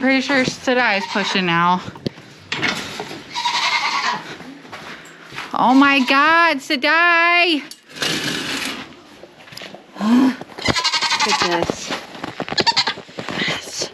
pretty sure Sedai is pushing now. Oh my God, Sedai! Look at this. Yes.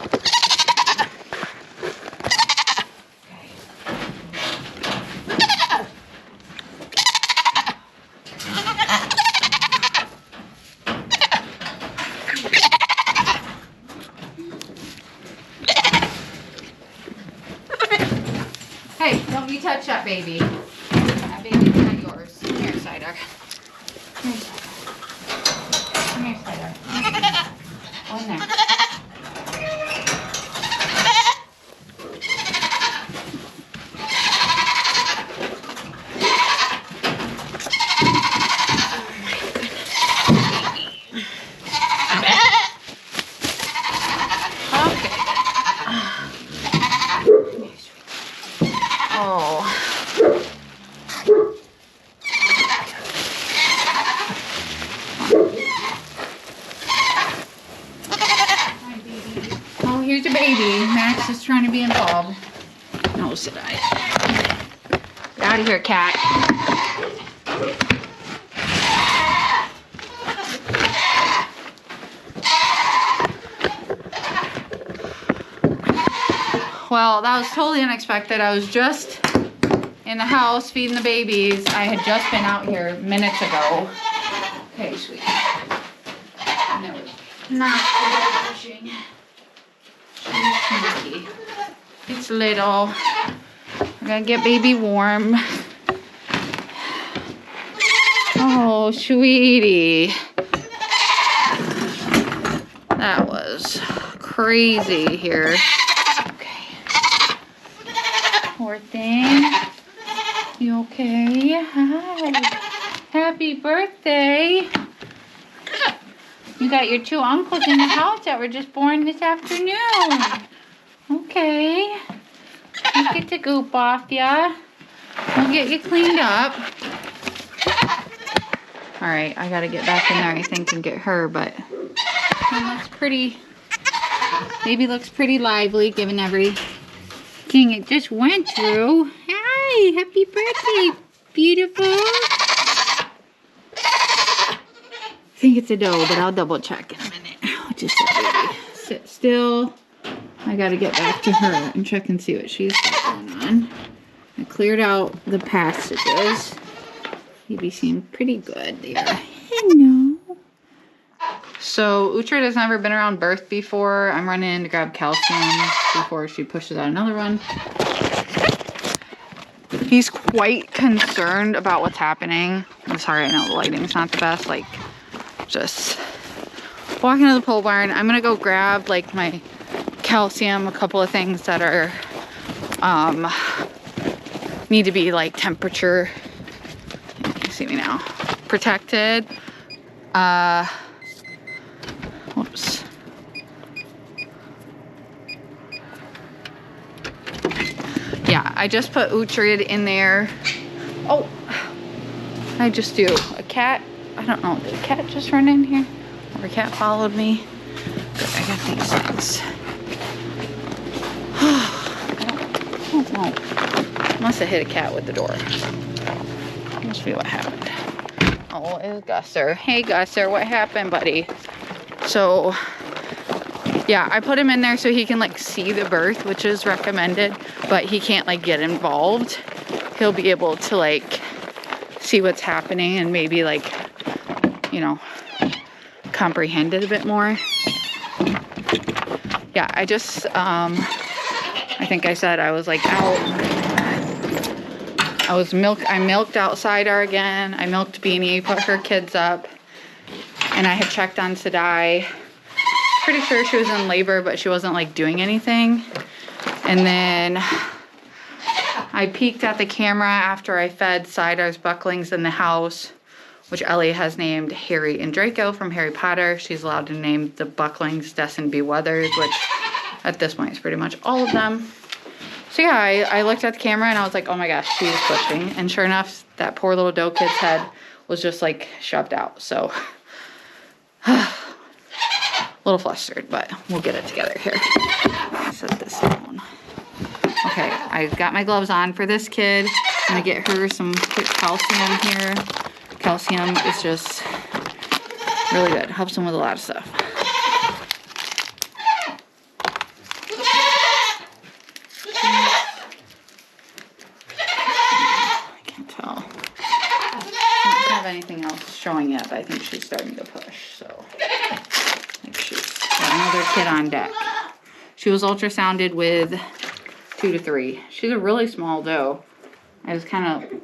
Hey, don't you touch that baby. That baby's not yours. Come here, Saidar. Come here, Saidar. Come here, Saidar. Go in there. Here's your baby. Max is trying to be involved. No, Sedai. Get out of here, cat. Well, that was totally unexpected. I was just in the house feeding the babies. I had just been out here minutes ago. Okay, sweetie. No, not pushing. It's little. We're gonna get baby warm. Oh, sweetie. That was crazy here. Okay. Poor thing. You okay? Hi. Happy birthday. You got your two uncles in the house that were just born this afternoon. Okay. You get the goop off ya. We'll get you cleaned up. Alright, I gotta get back in there, I think, and get her, but it looks pretty, baby looks pretty lively given everything it just went through. Hi, happy birthday, beautiful. I think it's a doe, but I'll double check in a minute. Just a baby. Sit still. I gotta get back to her and check and see what she's got going on. I cleared out the passages. Baby seemed pretty good there. Hello. So Uhtred has never been around birth before. I'm running in to grab calcium before she pushes out another one. He's quite concerned about what's happening. I'm sorry, I know the lighting's not the best. Like, just walking to the pole barn. I'm gonna go grab like my calcium, a couple of things that are need to be like temperature, you see me now, protected. Whoops. Yeah, I just put Uhtred in there. Oh, I just do a cat. I don't know, did a cat just run in here? Or a cat followed me? Good, I got these things. I don't know. Must have hit a cat with the door. Must be what happened. Oh, it's Gusser. Hey Gusser, what happened, buddy? So, yeah, I put him in there so he can like see the birth, which is recommended, but he can't like get involved. He'll be able to like see what's happening and maybe like, you know, comprehend it a bit more. Yeah, I just, I think I said I was like out. I milked out Saidar again. I milked Beanie, put her kids up. And I had checked on Sedai. Pretty sure she was in labor, but she wasn't like doing anything. And then I peeked at the camera after I fed Saidar's bucklings in the house, which Ellie has named Harry and Draco from Harry Potter. She's allowed to name the bucklings Destin B. Weathers, which at this point is pretty much all of them. So yeah, I looked at the camera and I was like, oh my gosh, she's pushing. And sure enough, that poor little doe kid's head was just like shoved out. So a little flustered, but we'll get it together here. set this down. Okay, I've got my gloves on for this kid. I'm gonna get her some quick calcium here. Calcium is just really good. Helps them with a lot of stuff. I can't tell. I don't have anything else showing yet, but I think she's starting to push, so. Like she's got another kid on deck. She was ultrasounded with 2 to 3. She's a really small doe. I was kind of,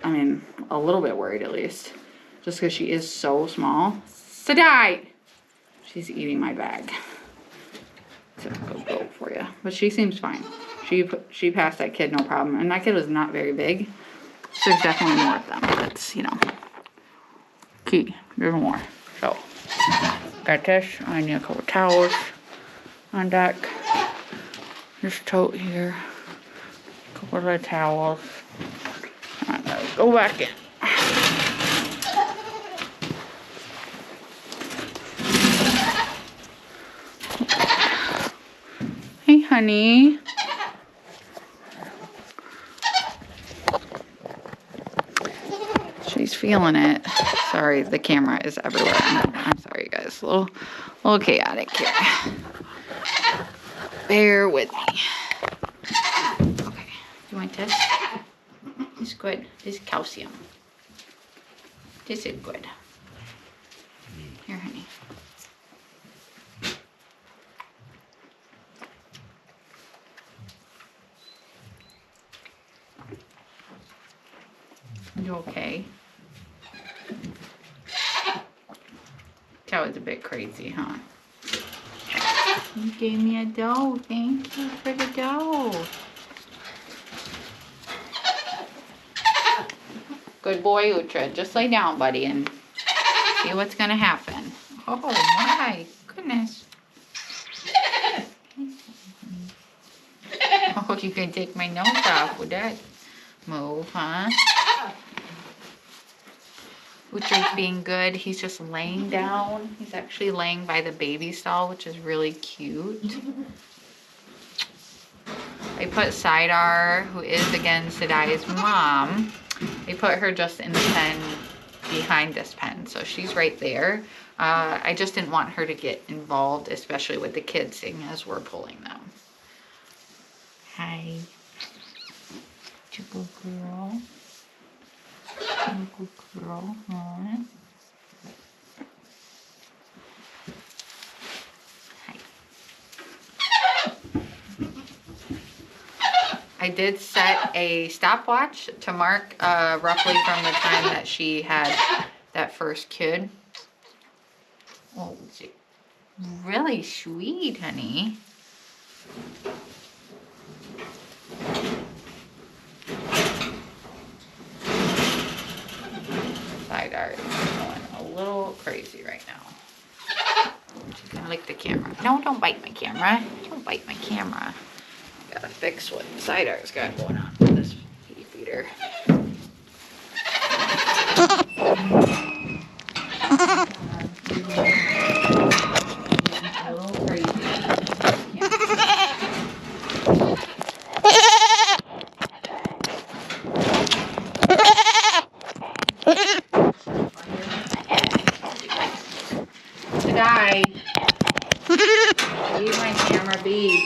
I mean, a little bit worried at least. Just because she is so small. Sedai! She's eating my bag. So go for you. But she seems fine. She passed that kid no problem. And that kid was not very big. So there's definitely more of them. That's, you know, key. There's more. So, got this. I need a couple towels on deck. This tote here. A couple of towels. I'm gonna go back in. Hey, honey. She's feeling it. Sorry, the camera is everywhere. I'm sorry, guys. A little chaotic here. Bear with me. Okay, you want this? It's good. This is calcium. This is good. Here, honey. You okay? That was a bit crazy, huh? You gave me a dough. Thank you for the dough. Good boy, Utra. Just lay down, buddy, and see what's gonna happen. Oh my goodness. Oh, you can take my nose off with that move, huh? Utra's being good. He's just laying down. He's actually laying by the baby stall, which is really cute. I put Saidar, who is again Sedai's mom. They put her just in the pen behind this pen, so she's right there. I just didn't want her to get involved, especially with the kids, seeing as we're pulling them. Hi. Good girl. Good girl. Hi. I did set a stopwatch to mark roughly from the time that she had that first kid. Oh, really sweet, honey. Saidar is going a little crazy right now. She's gonna lick the camera. No, don't bite my camera. Don't bite my camera. Gotta fix what Saidar's got going on with this kitty feeder. A little crazy. Sedai. Leave my camera be.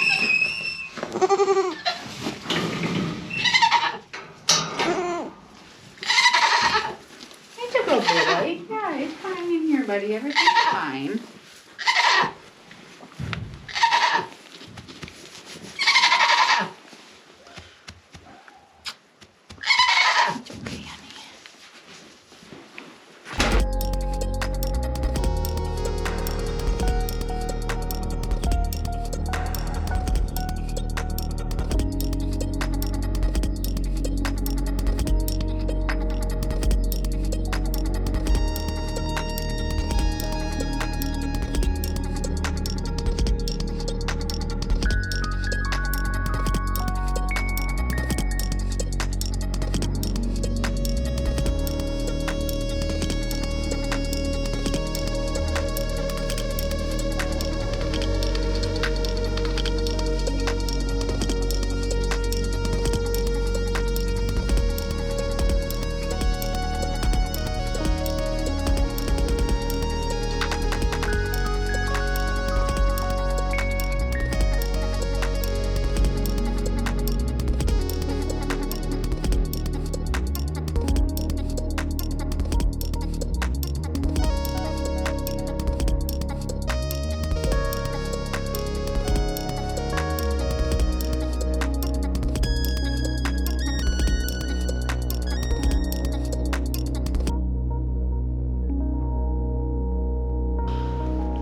It's a good boy. Yeah, it's fine in here, buddy. Everything's fine.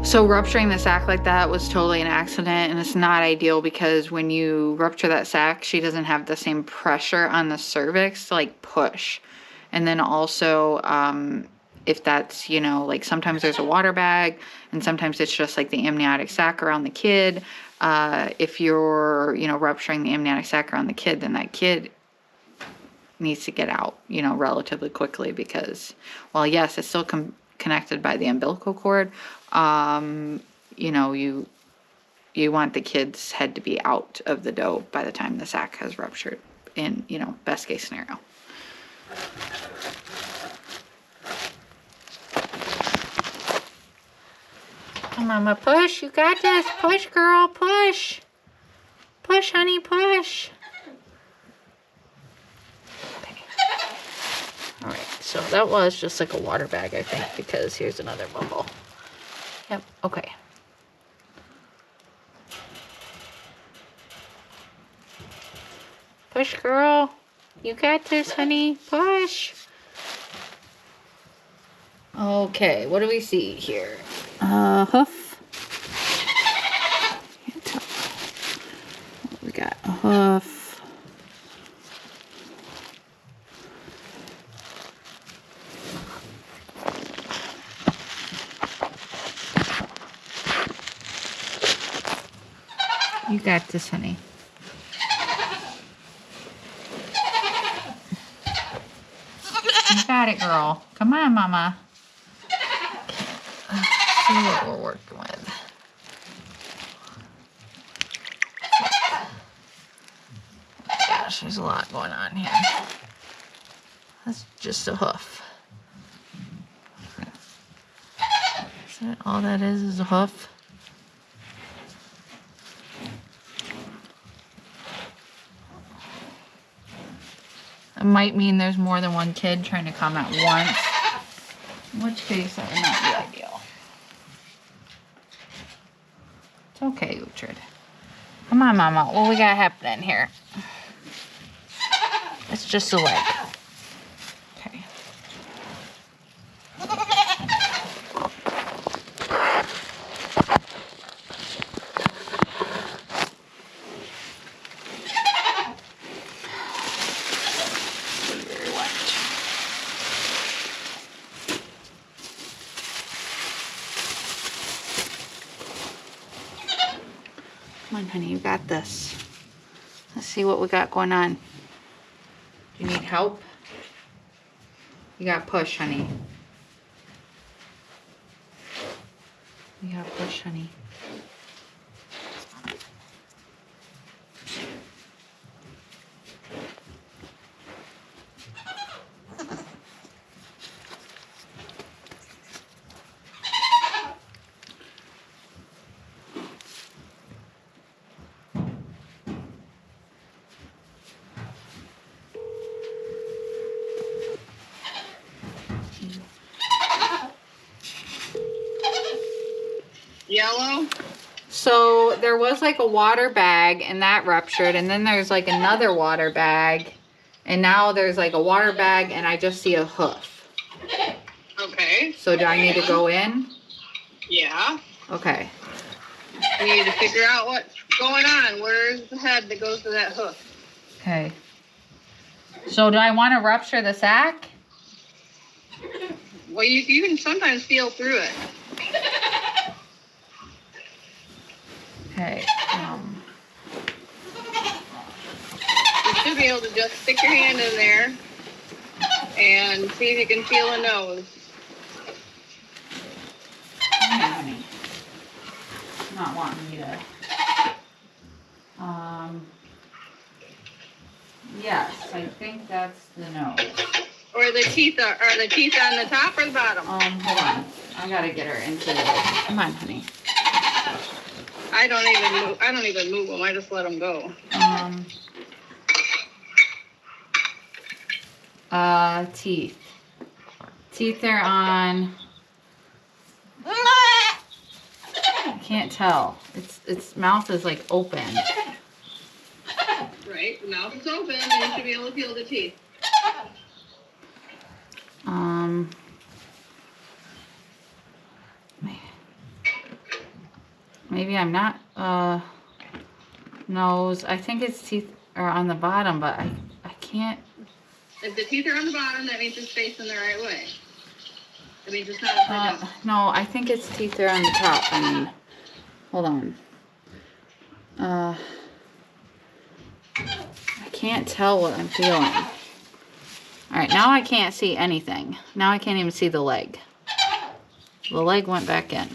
So rupturing the sac like that was totally an accident, and it's not ideal because when you rupture that sac, she doesn't have the same pressure on the cervix to like push. And then also, if that's, you know, like sometimes there's a water bag and sometimes it's just like the amniotic sac around the kid. If you're, you know, rupturing the amniotic sac around the kid, then that kid needs to get out, you know, relatively quickly because, well, yes, it's still connected by the umbilical cord. You know, you want the kid's head to be out of the dough by the time the sac has ruptured in, you know, best case scenario. Come on, Mama, push. You got this. Push, girl. Push. Push, honey. Push. Okay. All right. So that was just like a water bag, I think, because here's another bubble. Yep. Okay. Push, girl. You got this, honey. Push. Okay. What do we see here? Hoof. Can't tell. We got a hoof. You got this, honey. You got it, girl. Come on, Mama. Let's see what we're working with. Gosh, there's a lot going on here. That's just a hoof. Is that all that is a hoof? It might mean there's more than one kid trying to come at once, in which case that would not be ideal. It's okay, Uhtred. Come on, Mama. What we got happening here? It's just a leg. Okay. Come on, honey, you got this. Let's see what we got going on. Do you need help? You got push, honey. You got push, honey. Yellow? So there was like a water bag and that ruptured, and then there's like another water bag, and now there's like a water bag and I just see a hoof. Okay. So do I need to go in? Yeah. Okay. We need to figure out what's going on. Where's the head that goes to that hoof? Okay. So do I want to rupture the sac? Well, you can sometimes feel through it. Okay. You should be able to just stick your hand in there and see if you can feel a nose. Honey. Not wanting me to. Yes, I think that's the nose. Or the teeth are the teeth on the top or the bottom? Hold on. I gotta get her into the. Come on, honey. I don't even move them. I just let them go. Teeth. Teeth are on. I can't tell. Its mouth is like open. Right, the mouth is open and you should be able to feel the teeth. Maybe I'm not, nose. I think its teeth are on the bottom, but I can't. If the teeth are on the bottom, that means it's facing the right way. That means it's not upside down. No, I think its teeth are on the top. I mean, hold on. I can't tell what I'm feeling. Alright, now I can't see anything. Now I can't even see the leg. The leg went back in.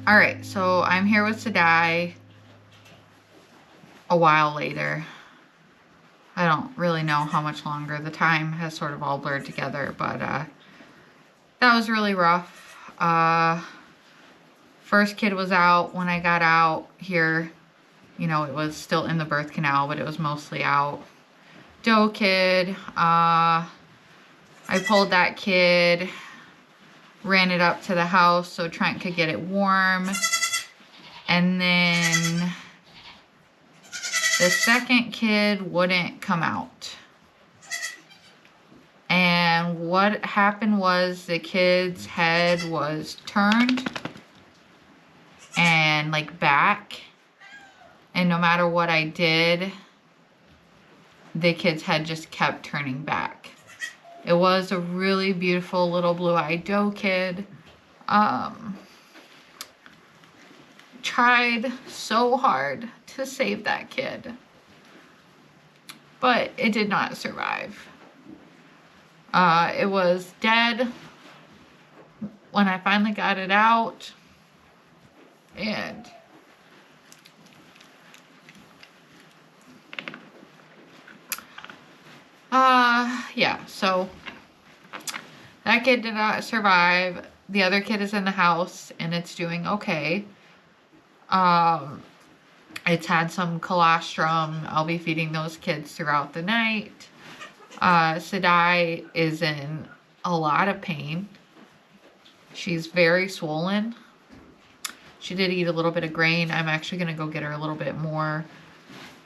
Alright, so I'm here with Sedai a while later. I don't really know how much longer. The time has sort of all blurred together, but that was really rough. First kid was out when I got out here. You know, it was still in the birth canal, but it was mostly out. Doe kid, I pulled that kid, ran it up to the house so Trent could get it warm. And then the second kid wouldn't come out. And And what happened was the kid's head was turned and like back. And no matter what I did, the kid's head just kept turning back. It was a really beautiful little blue-eyed doe kid. Tried so hard to save that kid, but it did not survive. It was dead when I finally got it out, and yeah, so that kid did not survive. The other kid is in the house and it's doing okay. It's had some colostrum. I'll be feeding those kids throughout the night. Sedai is in a lot of pain. She's very swollen. She did eat a little bit of grain. I'm actually going to go get her a little bit more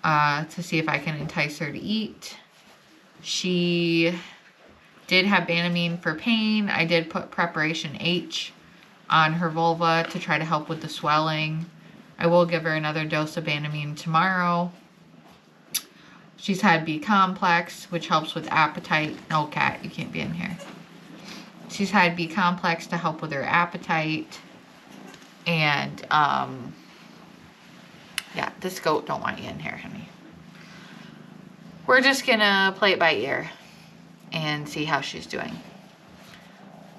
to see if I can entice her to eat. She did have Banamine for pain. I did put Preparation H on her vulva to try to help with the swelling. I will give her another dose of Banamine tomorrow. She's had B-complex, which helps with appetite. No, cat, you can't be in here. She's had B-complex to help with her appetite. And, yeah, this goat don't want you in here, honey. We're just gonna play it by ear and see how she's doing.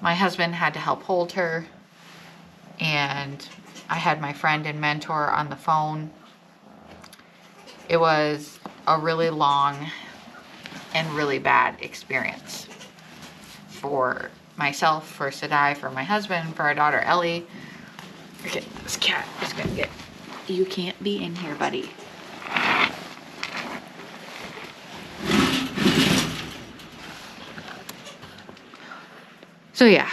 My husband had to help hold her, and I had my friend and mentor on the phone. It was a really long and really bad experience for myself, for Sedai, for my husband, for our daughter Ellie. Okay, this cat is gonna get... You can't be in here, buddy. So yeah,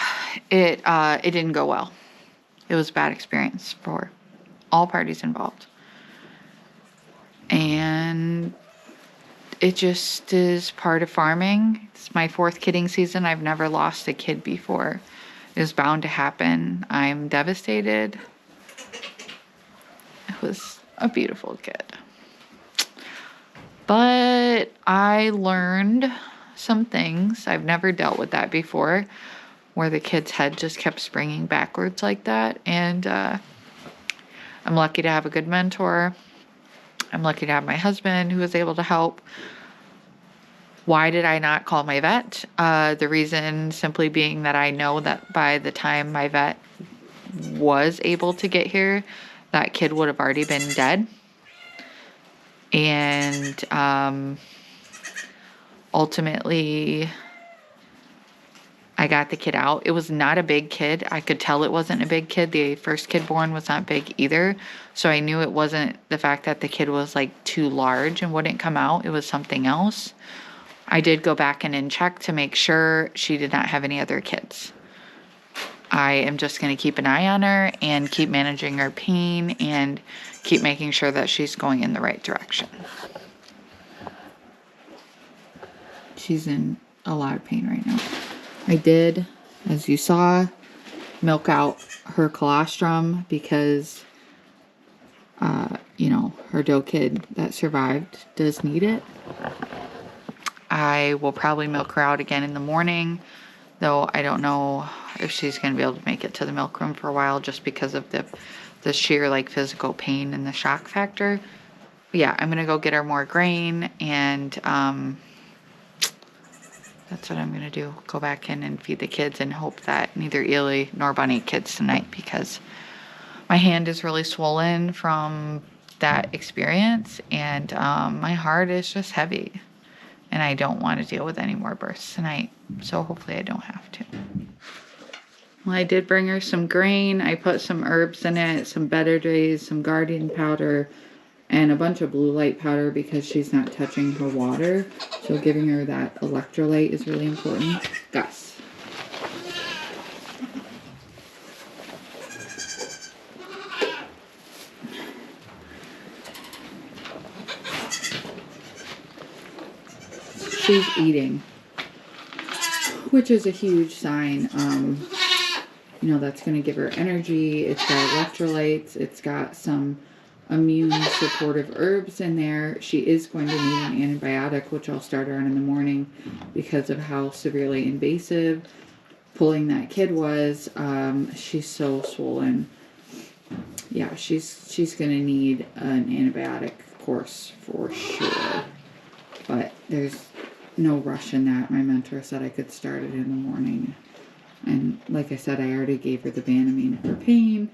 it didn't go well. It was a bad experience for all parties involved. And it just is part of farming. It's my 4th kidding season. I've never lost a kid before. It is bound to happen. I'm devastated. It was a beautiful kid. But I learned some things. I've never dealt with that before, where the kid's head just kept springing backwards like that. And I'm lucky to have a good mentor. I'm lucky to have my husband who was able to help. Why did I not call my vet? The reason simply being that I know that by the time my vet was able to get here, that kid would have already been dead. And ultimately, I got the kid out. It was not a big kid. I could tell it wasn't a big kid. The first kid born was not big either. So I knew it wasn't the fact that the kid was like too large and wouldn't come out. It was something else. I did go back in and check to make sure she did not have any other kids. I am just going to keep an eye on her and keep managing her pain and keep making sure that she's going in the right direction. She's in a lot of pain right now. I did, as you saw, milk out her colostrum because, her doe kid that survived does need it. I will probably milk her out again in the morning, though I don't know if she's going to be able to make it to the milk room for a while just because of the sheer physical pain and the shock factor. But yeah, I'm going to go get her more grain, and that's what I'm going to do. Go back in and feed the kids and hope that neither Ely nor Bunny eat kids tonight, because my hand is really swollen from that experience, and my heart is just heavy. And I don't want to deal with any more births tonight. So hopefully I don't have to. Well, I did bring her some grain. I put some herbs in it, some better days, some guardian powder, and a bunch of blue light powder because she's not touching her water. So giving her that electrolyte is really important. Gus. She's eating. which is a huge sign. You know, that's going to give her energy. It's got electrolytes. It's got some immune supportive herbs in there. She is going to need an antibiotic, which I'll start her on in the morning because of how severely invasive pulling that kid was. She's so swollen. Yeah, she's going to need an antibiotic course for sure. But there's no rush in that. My mentor said I could start it in the morning. And like I said, I already gave her the Banamine for pain.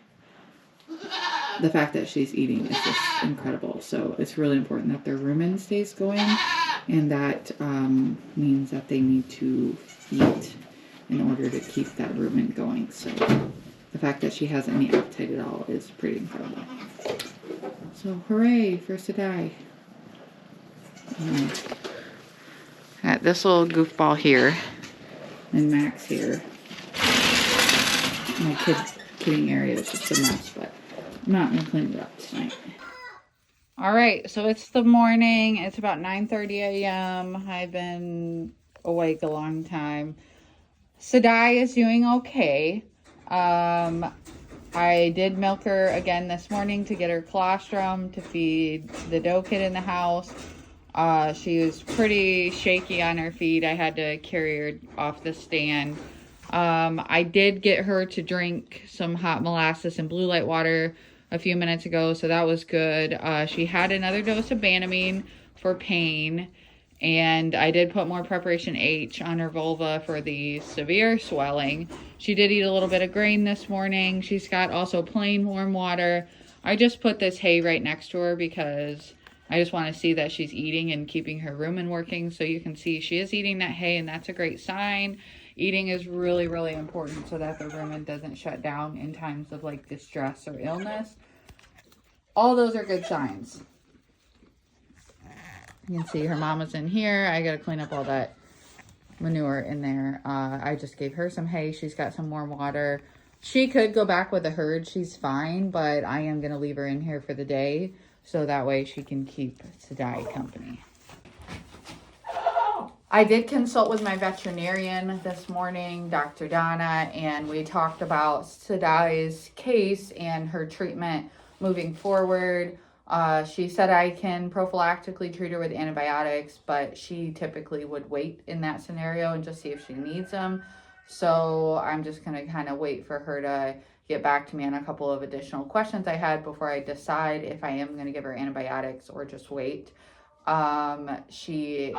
The fact that she's eating is just incredible. So it's really important that their rumen stays going. And that means that they need to eat in order to keep that rumen going. So the fact that she has any appetite at all is pretty incredible. So hooray for Sedai. Got this little goofball here. And Max here. My kidding area is just a mess, but I'm not going to clean it up tonight. Alright, so it's the morning. It's about 9:30 a.m. I've been awake a long time. Sedai is doing okay. I did milk her again this morning to get her colostrum to feed the doe kid in the house. She was pretty shaky on her feet. I had to carry her off the stand. I did get her to drink some hot molasses and blue light water a few minutes ago, so that was good. She had another dose of Banamine for pain, and I did put more preparation H on her vulva for the severe swelling. She did eat a little bit of grain this morning. She's got also plain warm water. I just put this hay right next to her because I just want to see that she's eating and keeping her rumen working. So you can see she is eating that hay, and that's a great sign. Eating is really, really important so that the rumen doesn't shut down in times of like distress or illness. All those are good signs. You can see her mama's in here. I got to clean up all that manure in there. I just gave her some hay. She's got some warm water. She could go back with the herd. She's fine, but I am going to leave her in here for the day so that way she can keep Sedai company. I did consult with my veterinarian this morning, Dr. Donna, and we talked about Sedai's case and her treatment moving forward. She said I can prophylactically treat her with antibiotics, but she typically would wait in that scenario and just see if she needs them. So I'm just going to kind of wait for her to get back to me on a couple of additional questions I had before I decide if I am going to give her antibiotics or just wait. She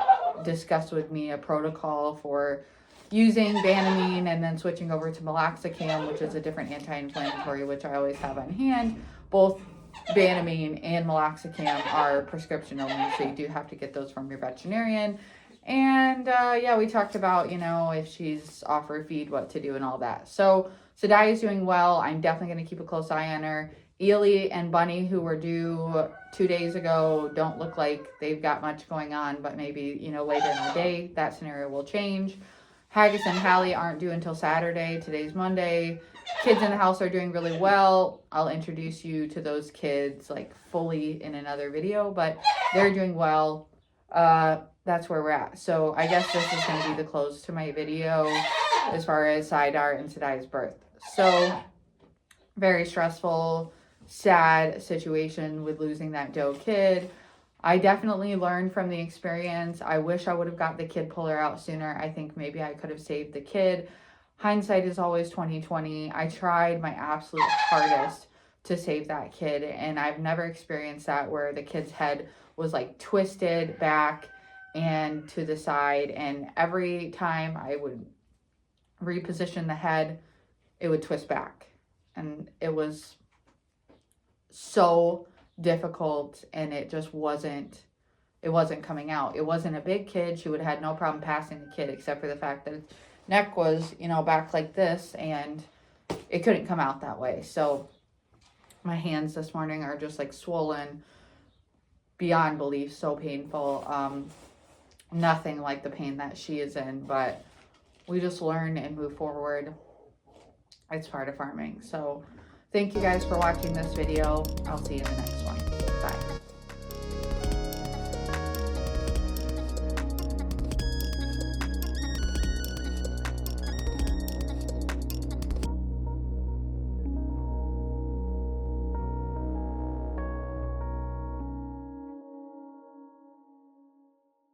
discussed with me a protocol for using Banamine and then switching over to meloxicam, which is a different anti-inflammatory, which I always have on hand. Both Banamine and meloxicam are prescription only, so you do have to get those from your veterinarian. And yeah, we talked about, you know, if she's off her feed, what to do and all that. So Sedai is doing well. I'm definitely going to keep a close eye on her. Ely and Bunny, who were due 2 days ago, don't look like they've got much going on, but maybe, you know, later in the day, that scenario will change. Haggis and Hallie aren't due until Saturday. Today's Monday. Kids in the house are doing really well. I'll introduce you to those kids like fully in another video, but they're doing well. That's where we're at. So I guess this is going to be the close to my video as far as Saidar and Sedai's birth. So very stressful, sad situation with losing that doe kid. I definitely learned from the experience. I wish I would have got the kid puller out sooner. I think maybe I could have saved the kid. Hindsight is always 20/20. I tried my absolute hardest to save that kid, and I've never experienced that where the kid's head was like twisted back and to the side, and every time I would reposition the head, it would twist back, and it was so difficult, and it just wasn't coming out. It wasn't a big kid. She would have had no problem passing the kid, except for the fact that its neck was, you know, back like this, and it couldn't come out that way. So my hands this morning are just like swollen beyond belief, so painful. Nothing like the pain that she is in, but we just learn and move forward. It's part of farming. So thank you guys for watching this video. I'll see you in the next one.